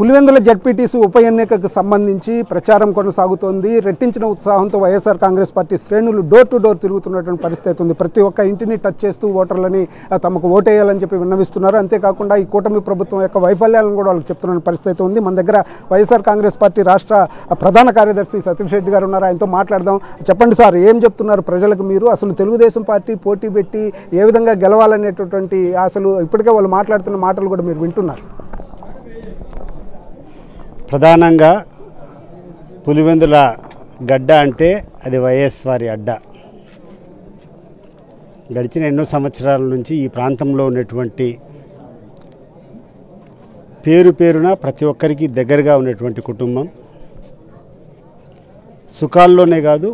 Pulivendula ZPTC ఉప ఎన్నికకు సంబంధించి ప్రచారం కొనసాగుతోంది. రెట్టించిన ఉత్సాహంతో వైఎస్ఆర్ కాంగ్రెస్ పార్టీ శ్రేణులు డోర్ టు డోర్ తిరుగుతున్నటువంటి పరిస్థితి ఉంది. ప్రతి ఒక్క ఇంటిని టచ్ చేస్తూ ఓటర్లని తమకు ఓటేయాలని చెప్పి విన్నవిస్తున్నారు. అంతేకాకుండా ఈ కూటమి ప్రభుత్వం యొక్క వైఫల్యాలను కూడా వాళ్ళకి చెప్తున్న పరిస్థితి ఉంది. మన దగ్గర వైఎస్ఆర్ కాంగ్రెస్ పార్టీ రాష్ట్ర ప్రధాన కార్యదర్శి సతీష్ రెడ్డి గారు ఉన్నారు. ఆయనతో మాట్లాడదాం. చెప్పండి సార్, ఏం చెప్తున్నారు ప్రజలకు మీరు? అసలు తెలుగుదేశం పార్టీ పోటీ పెట్టి ఏ విధంగా గెలవాలనేటటువంటి అసలు ఇప్పటికే వాళ్ళు మాట్లాడుతున్న మాటలు కూడా మీరు వింటున్నారు. ప్రధానంగా పులివెందుల గడ్డ అంటే అది వైఎస్ వారి అడ్డ. గడిచిన ఎన్నో సంవత్సరాల నుంచి ఈ ప్రాంతంలో ఉన్నటువంటి పేరున ప్రతి ఒక్కరికి దగ్గరగా ఉన్నటువంటి కుటుంబం. సుఖాల్లోనే కాదు,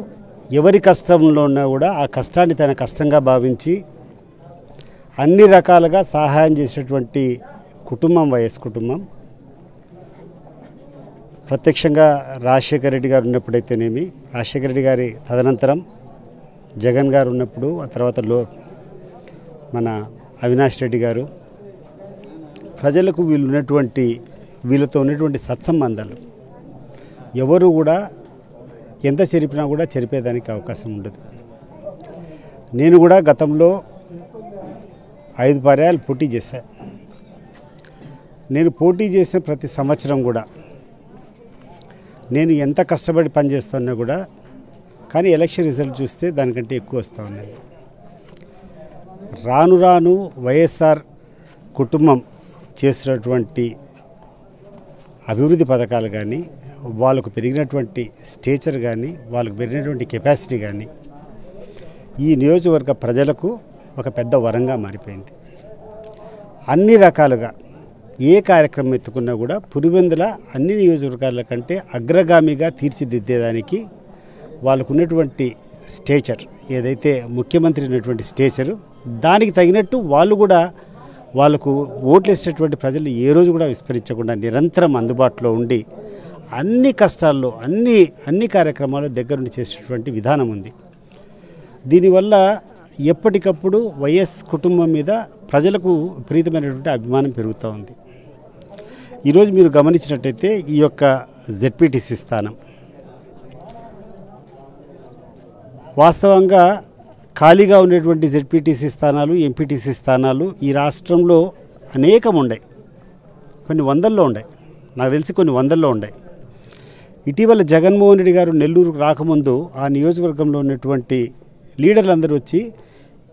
ఎవరి కష్టంలో ఉన్నా కూడా ఆ కష్టాన్ని తన కష్టంగా భావించి అన్ని రకాలుగా సహాయం చేసేటువంటి కుటుంబం వైఎస్ కుటుంబం. ప్రత్యక్షంగా రాజశేఖర రెడ్డి గారు ఉన్నప్పుడైతేనేమి, రాజశేఖర రెడ్డి గారి తదనంతరం జగన్ గారు ఉన్నప్పుడు, ఆ తర్వాత మన అవినాష్ రెడ్డి గారు, ప్రజలకు వీళ్ళతో ఉన్నటువంటి సత్సంబంధాలు ఎవరు కూడా ఎంత చెరిపినా కూడా చెరిపేదానికి అవకాశం ఉండదు. నేను కూడా గతంలో 5 పర్యాలు పోటీ చేశాను. నేను పోటీ చేసిన ప్రతి సంవత్సరం కూడా నేను ఎంత కష్టపడి పనిచేస్తున్నా కూడా కానీ ఎలక్షన్ రిజల్ట్ చూస్తే దానికంటే ఎక్కువ వస్తూ ఉన్నది. రాను రాను వైఎస్ఆర్ కుటుంబం చేసినటువంటి అభివృద్ధి పథకాలు కానీ, వాళ్ళకు పెరిగినటువంటి స్టేచర్ కానీ, వాళ్ళకు పెరిగినటువంటి కెపాసిటీ కానీ ఈ నియోజకవర్గ ప్రజలకు ఒక పెద్ద వరంగా మారిపోయింది. అన్ని రకాలుగా ఏ కార్యక్రమం ఎత్తుకున్నా కూడా పులివెందుల అన్ని నియోజకవర్గాల కంటే అగ్రగామిగా తీర్చిదిద్దేదానికి వాళ్ళకు ఉన్నటువంటి స్టేచర్, ఏదైతే ముఖ్యమంత్రి ఉన్నటువంటి స్టేచరు, దానికి తగినట్టు వాళ్ళకు ఓట్లు వేసేటటువంటి ప్రజలు ఏ రోజు కూడా విస్మరించకుండా నిరంతరం అందుబాటులో ఉండి అన్ని కష్టాల్లో అన్ని కార్యక్రమాలు దగ్గరుండి చేసేటువంటి విధానం ఉంది. దీనివల్ల ఎప్పటికప్పుడు వైఎస్ కుటుంబం మీద ప్రజలకు విపరీతమైనటువంటి అభిమానం పెరుగుతూ ఉంది. ఈరోజు మీరు గమనించినట్టయితే ఈ యొక్క జెడ్పీటీసీ స్థానం వాస్తవంగా ఖాళీగా ఉన్నటువంటి జెడ్పీటీసీ స్థానాలు, ఎంపీటీసీ స్థానాలు ఈ రాష్ట్రంలో అనేకం ఉన్నాయి. కొన్ని వందల్లో ఉన్నాయి, నాకు తెలిసి కొన్ని వందల్లో ఉన్నాయి. ఇటీవల జగన్మోహన్ రెడ్డి గారు నెల్లూరు రాకముందు ఆ నియోజకవర్గంలో ఉన్నటువంటి లీడర్లందరూ వచ్చి,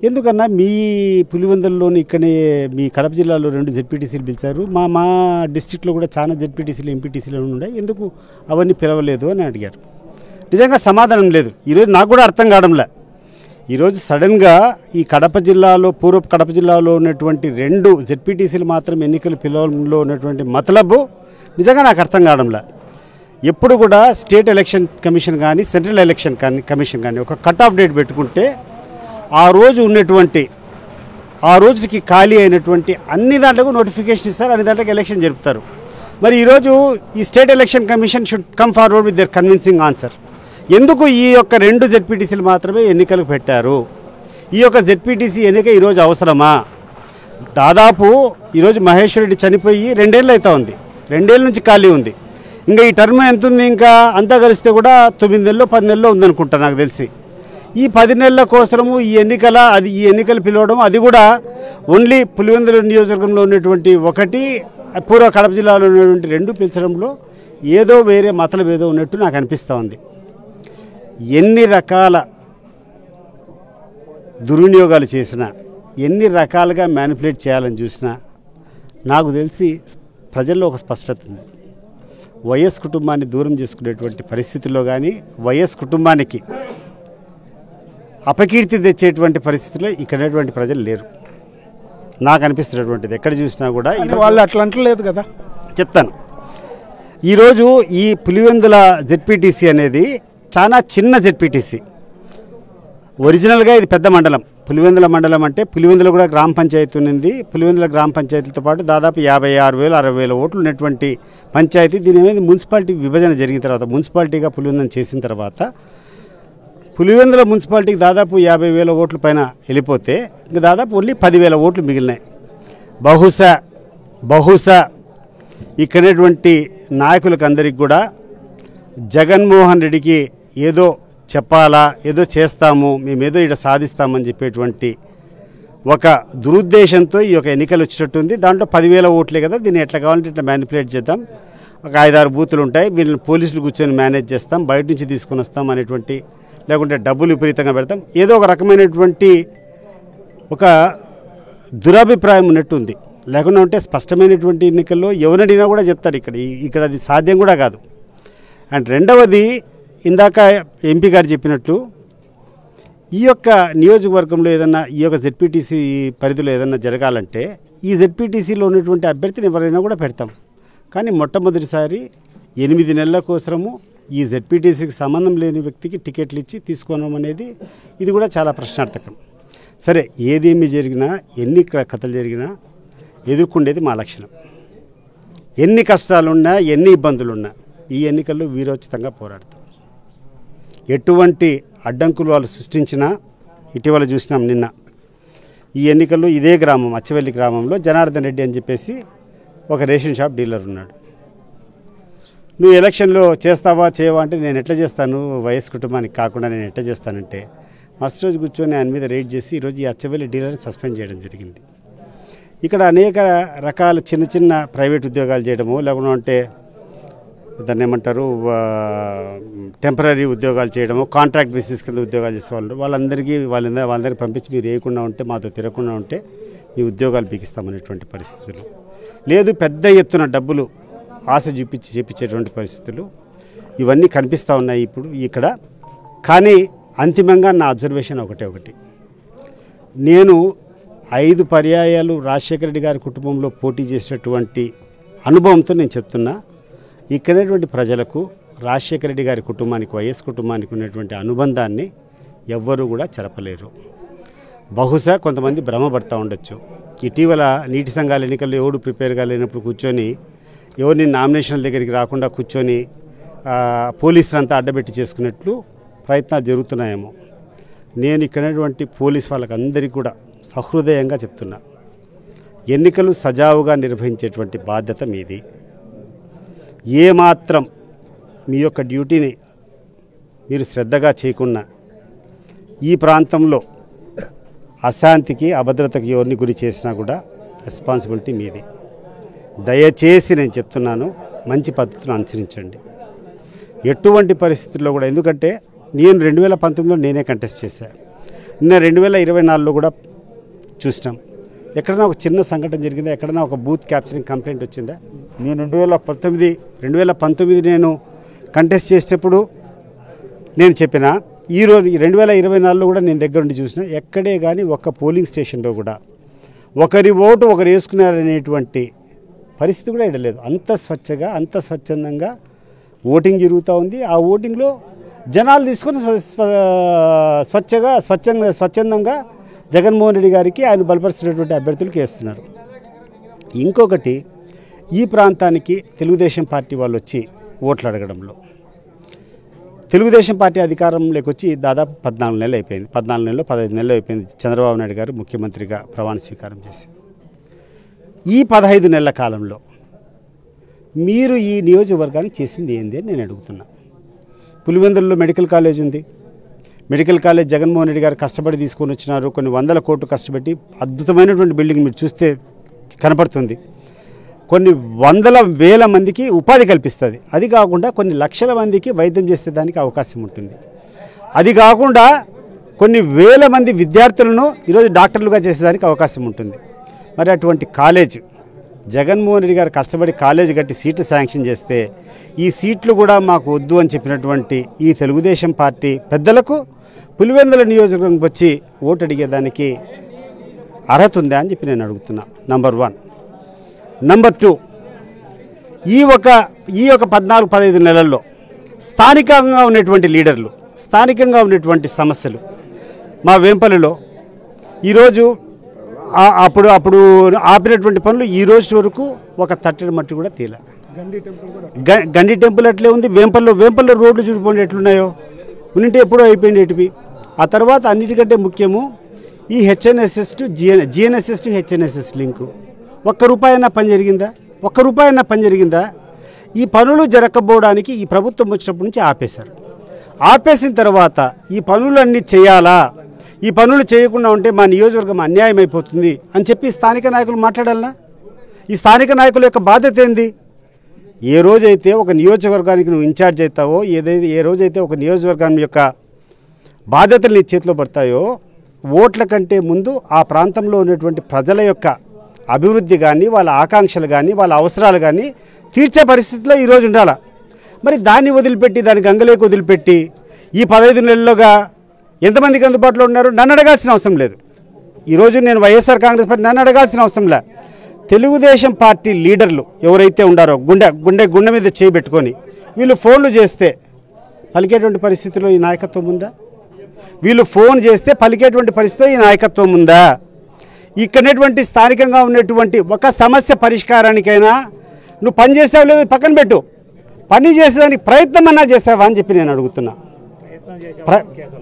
ఎందుకన్నా మీ పులివెందుల్లోని ఇక్కడే మీ కడప జిల్లాలో 2 జెడ్పీటీసీలు పిలిచారు, మా డిస్టిక్లో కూడా చాలా జెడ్పీటీసీలు ఎంపీటీసీలు ఉన్నాయి, ఎందుకు అవన్నీ పిలవలేదు అని అడిగారు. నిజంగా సమాధానం లేదు. ఈరోజు నాకు కూడా అర్థం కావడంలే. ఈరోజు సడన్గా ఈ కడప జిల్లాలో, పూర్వపు కడప జిల్లాలో ఉన్నటువంటి 2 జెడ్పీటీసీలు మాత్రం ఎన్నికలు పిలవడంలో ఉన్నటువంటి మతలబు నిజంగా నాకు అర్థం కావడంలే. ఎప్పుడు కూడా స్టేట్ ఎలక్షన్ కమిషన్ కానీ, సెంట్రల్ ఎలక్షన్ కమిషన్ కానీ ఒక కట్ ఆఫ్ డేట్ పెట్టుకుంటే ఆ రోజుకి ఖాళీ అయినటువంటి అన్ని దాంట్లకు నోటిఫికేషన్ ఇస్తారు, అన్ని దాంట్లకు ఎలక్షన్ జరుపుతారు. మరి ఈరోజు ఈ state election commission should come forward with their convincing answer. ఎందుకు ఈ యొక్క 2 జెడ్పీటీసీలు మాత్రమే ఎన్నికలకు పెట్టారు? ఈ యొక్క జెడ్పీటీసీ ఎన్నిక ఈరోజు అవసరమా? దాదాపు ఈరోజు మహేశ్వర్ రెడ్డి చనిపోయి 2 ఏళ్ళు అవుతా ఉంది, 2 ఏళ్ళ నుంచి ఖాళీ ఉంది. ఇంకా ఈ టర్మ్ ఎంత ఉంది? ఇంకా అంతా కలిస్తే కూడా 9 నెలలో 10 నెలలో ఉందనుకుంటా నాకు తెలిసి. ఈ 10 నెలల కోసము ఈ ఎన్నికలు పిలవడం, అది కూడా ఓన్లీ పులివెందుల నియోజకవర్గంలో ఉన్నటువంటి 1, పూర్వ కడప జిల్లాలో ఉన్నటువంటి 2 పిలిచడంలో ఏదో వేరే మతలబు ఏదో ఉన్నట్టు నాకు అనిపిస్తూ ఉంది. ఎన్ని రకాల దుర్వినియోగాలు చేసినా, ఎన్ని రకాలుగా మ్యానిపులేట్ చేయాలని చూసినా నాకు తెలిసి ప్రజల్లో ఒక స్పష్టత ఉంది. వైఎస్ కుటుంబాన్ని దూరం చేసుకునేటువంటి పరిస్థితుల్లో కానీ, వైఎస్ కుటుంబానికి అపకీర్తి తెచ్చేటువంటి పరిస్థితుల్లో ఇక్కడటువంటి ప్రజలు లేరు నాకు అనిపిస్తున్నటువంటిది. ఎక్కడ చూసినా కూడా వాళ్ళు అట్లా అంటలేదు కదా. చెప్తాను. ఈరోజు ఈ పులివెందుల జెడ్పీటీసీ అనేది చాలా చిన్న జెడ్పీటీసీ. ఒరిజినల్గా ఇది పెద్ద మండలం. పులివెందుల మండలం అంటే పులివెందుల కూడా గ్రామ పంచాయతీ ఉంది. పులివెందుల గ్రామ పంచాయతీలతో పాటు దాదాపు 56,000 60,000 ఓట్లు ఉన్నటువంటి పంచాయతీ. దీని మీద మున్సిపాలిటీ విభజన జరిగిన తర్వాత, మున్సిపాలిటీగా పులివెందులను చేసిన తర్వాత, పులివెందుల మున్సిపాలిటీకి దాదాపు 50,000 ఓట్ల పైన వెళ్ళిపోతే ఇంకా దాదాపు ఓన్లీ 10,000 ఓట్లు మిగిలినాయి. బహుశా ఇక్కడటువంటి నాయకులకు అందరికి కూడా జగన్మోహన్ రెడ్డికి ఏదో చెప్పాలా, ఏదో చేస్తాము, మేమేదో ఇక్కడ సాధిస్తామని చెప్పేటువంటి ఒక దురుద్దేశంతో ఈ యొక్క ఎన్నికలు వచ్చేటట్టుంది. దాంట్లో 10,000 ఓట్లే కదా, దీన్ని ఎట్లా కావాలంటే ఇట్లా మ్యానిపులేట్ చేద్దాం, ఒక 5-6 బూతులు ఉంటాయి, వీళ్ళని పోలీసులు కూర్చొని మేనేజ్ చేస్తాం, బయట నుంచి తీసుకొని వస్తాం అనేటువంటి, లేకుంటే డబ్బులు విపరీతంగా పెడతాం, ఏదో ఒక రకమైనటువంటి ఒక దురభిప్రాయం ఉన్నట్టుంది. లేకుండా ఉంటే స్పష్టమైనటువంటి ఎన్నికల్లో ఎవరడినా కూడా చెప్తారు. ఇక్కడ అది సాధ్యం కూడా కాదు. అండ్ రెండవది, ఇందాక ఎంపీ గారు చెప్పినట్లు ఈ యొక్క నియోజకవర్గంలో ఏదన్నా ఈ యొక్క జెడ్పీటీసీ పరిధిలో ఏదన్నా జరగాలంటే ఈ జెడ్పీటీసీలో ఉన్నటువంటి అభ్యర్థిని ఎవరైనా కూడా పెడతాం. కానీ మొట్టమొదటిసారి 8 నెలల కోసము ఈ జెడ్పీటీసీకి సంబంధం లేని వ్యక్తికి టికెట్లు ఇచ్చి తీసుకోవడం అనేది ఇది కూడా చాలా ప్రశ్నార్థకం. సరే, ఏదేమి జరిగినా, ఎన్ని కథలు జరిగినా ఎదుర్కొండేది మా లక్షణం. ఎన్ని కష్టాలున్నా, ఎన్ని ఇబ్బందులున్నా ఈ ఎన్నికల్లో వీరోచితంగా పోరాడతాం. ఎటువంటి అడ్డంకులు వాళ్ళు సృష్టించినా, ఇటీవల చూసినాం నిన్న ఈ ఎన్నికల్లో ఇదే గ్రామం, అచ్చవెల్లి గ్రామంలో జనార్దన్ రెడ్డి అని చెప్పేసి ఒక రేషన్ షాప్ డీలర్ ఉన్నాడు. నువ్వు ఎలక్షన్లో చేస్తావా చేయవా అంటే, నేను ఎట్లా చేస్తాను, వైఎస్ కుటుంబానికి కాకుండా నేను ఎట్లా చేస్తానంటే, మరుసటి రోజు కూర్చొని ఆయన మీద రైడ్ చేసి ఈరోజు ఈ అచ్చవెల్లి డీలర్ని సస్పెండ్ చేయడం జరిగింది. ఇక్కడ అనేక రకాల చిన్న చిన్న ప్రైవేట్ ఉద్యోగాలు చేయడము, లేకుంటే దాన్ని ఏమంటారు, టెంపరీ ఉద్యోగాలు చేయడము, కాంట్రాక్ట్ బేసిస్ కింద ఉద్యోగాలు చేసేవాళ్ళు, వాళ్ళందరికీ పంపించి మీరు వేయకుండా ఉంటే, మాతో తిరగకుండా ఉంటే మీ ఉద్యోగాలు బిగిస్తామనేటువంటి పరిస్థితులు లేదు. పెద్ద ఎత్తున డబ్బులు ఆశ చేపించేటువంటి పరిస్థితులు ఇవన్నీ కనిపిస్తూ ఉన్నాయి ఇప్పుడు ఇక్కడ. కానీ అంతిమంగా నా అబ్జర్వేషన్ ఒకటి, నేను 5 పర్యాయాలు రాజశేఖర రెడ్డి గారి కుటుంబంలో పోటీ చేసినటువంటి అనుభవంతో నేను చెప్తున్నా, ఇక్కడటువంటి ప్రజలకు రాజశేఖర రెడ్డి గారి కుటుంబానికి, వైఎస్ కుటుంబానికి ఉన్నటువంటి అనుబంధాన్ని ఎవ్వరూ కూడా చెరపలేరు. బహుశా కొంతమంది భ్రమపడతా ఉండొచ్చు. ఇటీవల నీటి సంఘాల ఎన్నికల్లో ఎవడు ప్రిపేర్గా లేనప్పుడు కూర్చొని, ఎవరిని నామినేషన్ల దగ్గరికి రాకుండా కూర్చొని పోలీసులంతా అడ్డబెట్టి చేసుకున్నట్లు ప్రయత్నాలు జరుగుతున్నాయేమో. నేను ఇక్కడటువంటి పోలీస్ వాళ్ళకి అందరికీ కూడా సహృదయంగా చెప్తున్నా, ఎన్నికలు సజావుగా నిర్వహించేటువంటి బాధ్యత మీది. ఏమాత్రం మీ యొక్క డ్యూటీని మీరు శ్రద్ధగా చేయకుండా ఈ ప్రాంతంలో అశాంతికి, అభద్రతకి ఎవరిని గురి చేసినా కూడా రెస్పాన్సిబిలిటీ మీది. దయచేసి నేను చెప్తున్నాను, మంచి పద్ధతిని అనుసరించండి ఎటువంటి పరిస్థితుల్లో కూడా. ఎందుకంటే నేను 2019లో నేనే కంటెస్ట్ చేశాను, నిన్న 2024లో కూడా చూసినాం. ఎక్కడైనా ఒక చిన్న సంఘటన జరిగిందా, ఎక్కడైనా ఒక బూత్ క్యాప్చరింగ్ కంప్లైంట్ వచ్చిందా? నేను 2019 నేను కంటెస్ట్ చేసేటప్పుడు నేను చెప్పిన, ఈరోజు 2024లో కూడా నేను దగ్గర ఉండి చూసిన, ఎక్కడే కానీ ఒక్క పోలింగ్ స్టేషన్లో కూడా ఒకరి ఓటు ఒకరు వేసుకున్నారనేటువంటి పరిస్థితి కూడా ఇడలేదు. అంత స్వచ్ఛంగా, అంత స్వచ్ఛందంగా ఓటింగ్ జరుగుతూ ఉంది. ఆ ఓటింగ్లో జనాలు తీసుకొని స్వచ్ఛందంగా జగన్మోహన్ రెడ్డి గారికి ఆయన బలపరుస్తున్నటువంటి అభ్యర్థులకు వేస్తున్నారు. ఇంకొకటి, ఈ ప్రాంతానికి తెలుగుదేశం పార్టీ వాళ్ళు వచ్చి ఓట్లు అడగడంలో, తెలుగుదేశం పార్టీ అధికారంలోకి వచ్చి దాదాపు 14 నెలలు అయిపోయింది. 14 నెలలు 15 నెలలు అయిపోయింది చంద్రబాబు నాయుడు గారు ముఖ్యమంత్రిగా ప్రమాణ స్వీకారం చేసి. ఈ 15 నెలల కాలంలో మీరు ఈ నియోజకవర్గానికి చేసింది ఏంది అని నేను అడుగుతున్నా. పులివెందులలో మెడికల్ కాలేజ్ ఉంది. మెడికల్ కాలేజ్ జగన్మోహన్ రెడ్డి గారు కష్టపడి తీసుకొని వచ్చినారు. కొన్ని 100 కోట్లు కష్టపెట్టి అద్భుతమైనటువంటి బిల్డింగ్ మీరు చూస్తే కనపడుతుంది. కొన్ని 100,000 మందికి ఉపాధి కల్పిస్తుంది. అది కాకుండా కొన్ని లక్షల మందికి వైద్యం చేసే దానికి అవకాశం ఉంటుంది. అది కాకుండా కొన్ని వేల మంది విద్యార్థులను ఈరోజు డాక్టర్లుగా చేసేదానికి అవకాశం ఉంటుంది. మరి అటువంటి కాలేజ్ జగన్మోహన్ రెడ్డి గారు కష్టపడి కాలేజీ కట్టి సీట్లు శాంక్షన్ చేస్తే, ఈ సీట్లు కూడా మాకు వద్దు అని చెప్పినటువంటి ఈ తెలుగుదేశం పార్టీ పెద్దలకు పులివెందుల నియోజకవర్గంకి వచ్చి ఓటు అడిగేదానికి అర్హత ఉందా అని చెప్పి నేను అడుగుతున్నా. నంబర్ 1. నంబర్ 2, ఈ ఒక 14-15 నెలల్లో స్థానికంగా ఉన్నటువంటి లీడర్లు, స్థానికంగా ఉన్నటువంటి సమస్యలు, మా వేంపల్లిలో ఈరోజు అప్పుడు ఆపినటువంటి పనులు ఈ రోజు వరకు ఒక తట్టడి మట్టి కూడా తీల. గండి టెంపుల్ అట్లే ఉంది. వేంపల్లో రోడ్లు చూడిపోండి ఎట్లున్నాయో, ఉన్నింటే ఎప్పుడో అయిపోయింది. ఆ తర్వాత అన్నిటికంటే ముఖ్యము ఈ HNSS to GNSS to HNSS link. ₹1 పని జరిగిందా? ఒక్క రూపాయి అన్న పని జరిగిందా? ఈ పనులు జరగకపోవడానికి ఈ ప్రభుత్వం వచ్చినప్పటి నుంచి ఆపేశారు. ఆపేసిన తర్వాత ఈ పనులన్నీ చేయాలా, ఈ పనులు చేయకుండా ఉంటే మా నియోజకవర్గం అన్యాయం అయిపోతుంది అని చెప్పి స్థానిక నాయకులు మాట్లాడాలనా? ఈ స్థానిక నాయకుల యొక్క బాధ్యత ఏంది? ఏ రోజైతే ఒక నియోజకవర్గానికి నువ్వు ఇన్ఛార్జ్ అవుతావో, ఏ రోజైతే ఒక నియోజకవర్గం యొక్క బాధ్యతలు నీ చేతిలో పడతాయో, ఓట్ల కంటే ముందు ఆ ప్రాంతంలో ఉన్నటువంటి ప్రజల యొక్క అభివృద్ధి కానీ, వాళ్ళ ఆకాంక్షలు కానీ, వాళ్ళ అవసరాలు కానీ తీర్చే పరిస్థితిలో ఈరోజు ఉండాలి. మరి దాన్ని వదిలిపెట్టి, దాన్ని గంగలేకి వదిలిపెట్టి ఈ 15 నెలలుగా ఎంతమందికి అందుబాటులో ఉన్నారు నన్ను అడగాల్సిన అవసరం లేదు. ఈరోజు నేను వైఎస్ఆర్ కాంగ్రెస్ పార్టీ నన్ను అడగాల్సిన అవసరం లేదు. తెలుగుదేశం పార్టీ లీడర్లు ఎవరైతే ఉండారో గుండె మీద చేయబెట్టుకొని వీళ్ళు ఫోన్లు చేస్తే పలికేటువంటి పరిస్థితిలో ఈ నాయకత్వం ఉందా? వీళ్ళు ఫోన్ చేస్తే పలికేటువంటి పరిస్థితిలో ఈ నాయకత్వం ఉందా? ఇక్కడటువంటి స్థానికంగా ఉన్నటువంటి ఒక సమస్య పరిష్కారానికైనా నువ్వు పని చేసావు లేదు పక్కన పెట్టు, పని చేసేదానికి ప్రయత్నం అన్నా చేస్తావా అని చెప్పి నేను అడుగుతున్నా.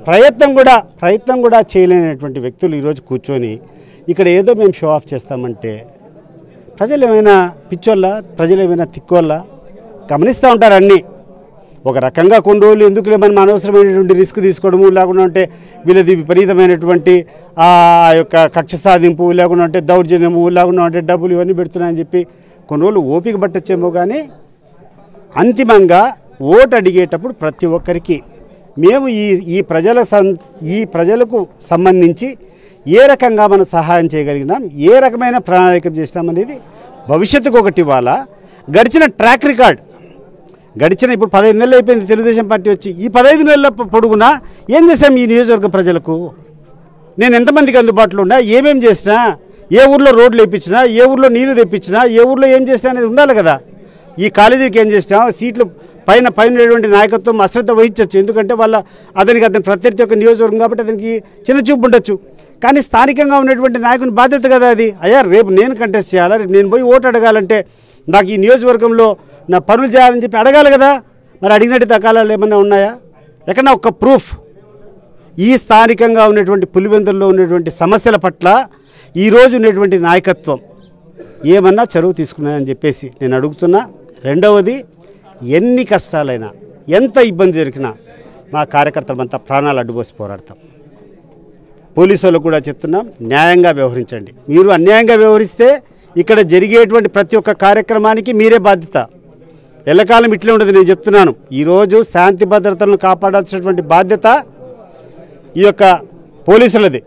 ప్రయత్నం కూడా చేయలేనటువంటి వ్యక్తులు ఈరోజు కూర్చొని ఇక్కడ ఏదో మేము షో ఆఫ్ చేస్తామంటే ప్రజలు ఏమైనా పిచ్చోళ్ళ, ప్రజలు ఏమైనా తిక్కోళ్ళ? గమనిస్తూ ఉంటారు అన్నీ. ఒక రకంగా కొన్ని రోజులు ఎందుకులే మనం అనవసరమైనటువంటి రిస్క్ తీసుకోవడము, లేకుండా ఉంటే వీళ్ళది విపరీతమైనటువంటి ఆ యొక్క కక్ష సాధింపు, లేకుండా ఉంటే దౌర్జన్యము, లేకుండా ఉంటే డబ్బులు ఇవన్నీ పెడుతున్నాయని చెప్పి కొన్ని రోజులు ఓపిక పట్టచ్చేమో. కానీ అంతిమంగా ఓటు అడిగేటప్పుడు ప్రతి ఒక్కరికి మేము ఈ ప్రజలకు సంబంధించి ఏ రకంగా మనం సహాయం చేయగలిగినాం, ఏ రకమైన ప్రణాళిక చేసినామనేది భవిష్యత్తుకు ఒకటి ఇవ్వాలా. గడిచిన ట్రాక్ రికార్డ్ ఇప్పుడు 15 నెలలు అయిపోయింది తెలుగుదేశం పార్టీ వచ్చి. ఈ 15 నెలల పొడుగునా ఏం చేశాం ఈ నియోజకవర్గ ప్రజలకు? నేను ఎంతమందికి అందుబాటులో ఉన్నా, ఏమేం చేసినా, ఏ ఊర్లో రోడ్లు వేయించినా, ఏ ఊర్లో నీళ్లు తెప్పించినా, ఏ ఊర్లో ఏం చేసినా అనేది ఉండాలి కదా. ఈ కాలేజీకి ఏం చేసినా, సీట్లు పైన నాయకత్వం అశ్రద్ధ వహించవచ్చు. ఎందుకంటే అతని ప్రత్యర్థి యొక్క నియోజకవర్గం కాబట్టి అతనికి చిన్న చూపు ఉండొచ్చు. కానీ స్థానికంగా ఉన్నటువంటి నాయకుని బాధ్యత కదా అది. అయ్యా రేపు నేను కంటెస్ట్ చేయాలా, రేపు నేను పోయి ఓటు అడగాలంటే నాకు ఈ నియోజకవర్గంలో నా పనులు చేయాలని చెప్పి అడగాలి కదా. మరి అడిగినట్టు తకాలాలు ఏమైనా ఉన్నాయా? ఎక్కడన్నా ఒక ప్రూఫ్? ఈ స్థానికంగా ఉన్నటువంటి పులివెందుల్లో ఉన్నటువంటి సమస్యల పట్ల ఈరోజు ఉన్నటువంటి నాయకత్వం ఏమన్నా చొరవ తీసుకున్నాయని చెప్పేసి నేను అడుగుతున్నా. రెండవది, ఎన్ని కష్టాలైనా, ఎంత ఇబ్బంది దొరికినా మా కార్యకర్తలంతా ప్రాణాలు అడ్డుపోసి పోరాడతాం. పోలీసు వాళ్ళకు కూడా చెప్తున్నాం, న్యాయంగా వ్యవహరించండి. మీరు అన్యాయంగా వ్యవహరిస్తే ఇక్కడ జరిగేటువంటి ప్రతి ఒక్క కార్యక్రమానికి మీరే బాధ్యత. ఎల్లకాలం ఇట్లే ఉండదు. నేను చెప్తున్నాను, ఈరోజు శాంతి భద్రతలను కాపాడాల్సినటువంటి బాధ్యత ఈ యొక్క పోలీసులది.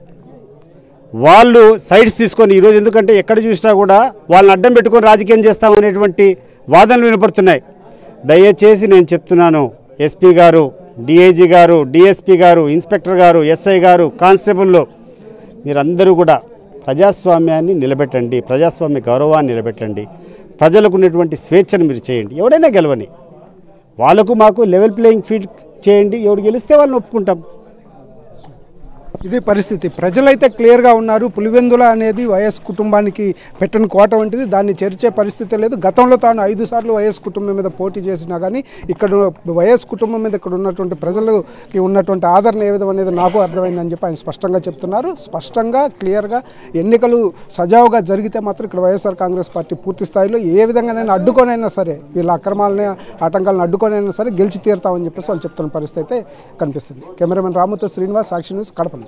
వాళ్ళు సైడ్స్ తీసుకొని ఈరోజు, ఎందుకంటే ఎక్కడ చూసినా కూడా వాళ్ళని అడ్డం పెట్టుకొని రాజకీయం చేస్తామనేటువంటి వాదనలు వినపడుతున్నాయి. దయచేసి నేను చెప్తున్నాను, ఎస్పీ గారు, డిఐజీ గారు, డిఎస్పీ గారు, ఇన్స్పెక్టర్ గారు, ఎస్ఐ గారు, కానిస్టేబుల్లో మీరందరూ కూడా ప్రజాస్వామ్యాన్ని నిలబెట్టండి, ప్రజాస్వామ్య గౌరవాన్ని నిలబెట్టండి, ప్రజలకు ఉన్నటువంటి స్వేచ్ఛను మీరు చేయండి. ఎవడైనా గెలవని, వాళ్ళకు మాకు లెవెల్ ప్లేయింగ్ ఫీల్డ్ చేయండి. ఎవడు గెలిస్తే వాళ్ళని ఒప్పుకుంటాం. ఇది పరిస్థితి. ప్రజలైతే క్లియర్గా ఉన్నారు. పులివెందుల అనేది వైఎస్ కుటుంబానికి పెట్టిన కోట వంటిది, దాన్ని చేర్చే పరిస్థితి లేదు. గతంలో తాను 5 సార్లు వైఎస్ కుటుంబం మీద పోటీ చేసినా కానీ ఇక్కడ వైఎస్ కుటుంబం మీద ఇక్కడ ఉన్నటువంటి ప్రజలకి ఉన్నటువంటి ఆదరణ ఏ విధం అనేది నాకు అర్థమైందని చెప్పి ఆయన స్పష్టంగా చెప్తున్నారు. స్పష్టంగా క్లియర్గా ఎన్నికలు సజావుగా జరిగితే మాత్రం ఇక్కడ వైఎస్ఆర్ కాంగ్రెస్ పార్టీ పూర్తి స్థాయిలో ఏ విధంగానైనా అడ్డుకొనైనా సరే, వీళ్ళ అక్రమాలని ఆటంకాలను అడ్డుకొనైనా సరే గెలిచి తీరుతామని చెప్పేసి వాళ్ళు చెప్తున్న పరిస్థితి అయితే కనిపిస్తుంది. కెమెరామెన్ రాముతో శ్రీనివాస్, సాక్షి న్యూస్, కడప.